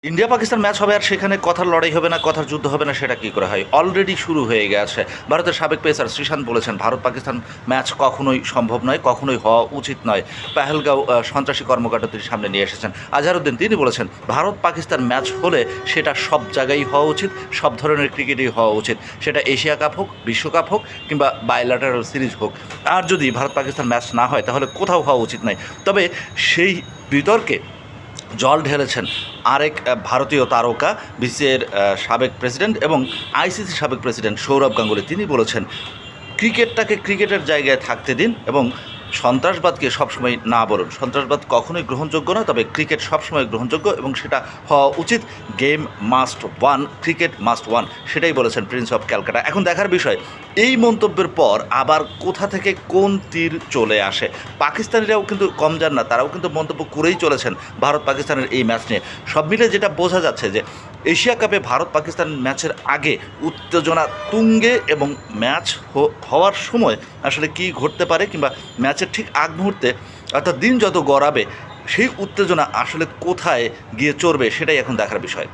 India Pakistan match হবে আর সেখানে কথার লড়াই হবে না, কথার যুদ্ধ হবে না, সেটা কী করে হয়? অলরেডি শুরু হয়ে গেছে। ভারতের সাবেক পেসার শ্রীশান্ত বলেছেন ভারত পাকিস্তান ম্যাচ কখনোই সম্ভব নয়, কখনোই হওয়া উচিত নয়। পেহেলগাঁও সন্ত্রাসী কর্মকাণ্ড তিনি সামনে নিয়ে এসেছেন। আজহারউদ্দিন তিনি বলেছেন ভারত পাকিস্তান ম্যাচ হলে সেটা সব জায়গায় হওয়া উচিত, সব ধরনের ক্রিকেটেই হওয়া উচিত, সেটা এশিয়া কাপ হোক, বিশ্বকাপ হোক কিংবা বাইল্যাটারাল সিরিজ হোক। আর যদি ভারত পাকিস্তান ম্যাচ না হয় তাহলে কোথাও হওয়া উচিত নয়। তবে সেই বিতর্কে জল ঢেলেছেন আরেক ভারতীয় তারকা, বিসিসিআইয়ের সাবেক প্রেসিডেন্ট এবং আইসিসির সাবেক প্রেসিডেন্ট সৌরভ গাঙ্গুলি। তিনি বলেছেন ক্রিকেটটাকে ক্রিকেটের জায়গায় থাকতে দিন এবং সন্ত্রাসবাদকে সবসময় না বলুন। সন্ত্রাসবাদ কখনোই গ্রহণযোগ্য না, তবে ক্রিকেট সবসময় গ্রহণযোগ্য এবং সেটা হওয়া উচিত। Game must one, cricket must one, সেটাই বলেছেন প্রিন্স অফ ক্যালকাটা। এখন দেখার বিষয় এই মন্তব্যের পর আবার কোথা থেকে কোন তীর চলে আসে। পাকিস্তানিরাও কিন্তু কম যান না, তারাও কিন্তু মন্তব্য করেই চলেছেন ভারত পাকিস্তানের এই ম্যাচ নিয়ে। সব মিলে যেটা বোঝা যাচ্ছে যে এশিয়া কাপে ভারত পাকিস্তান ম্যাচের আগে উত্তেজনা তুঙ্গে এবং ম্যাচ হওয়ার সময় আসলে কী ঘটতে পারে কিংবা ম্যাচের ঠিক আগ মুহূর্তে অর্থাৎ দিন যত গড়াবে সেই উত্তেজনা আসলে কোথায় গিয়ে চড়বে সেটাই এখন দেখার বিষয়।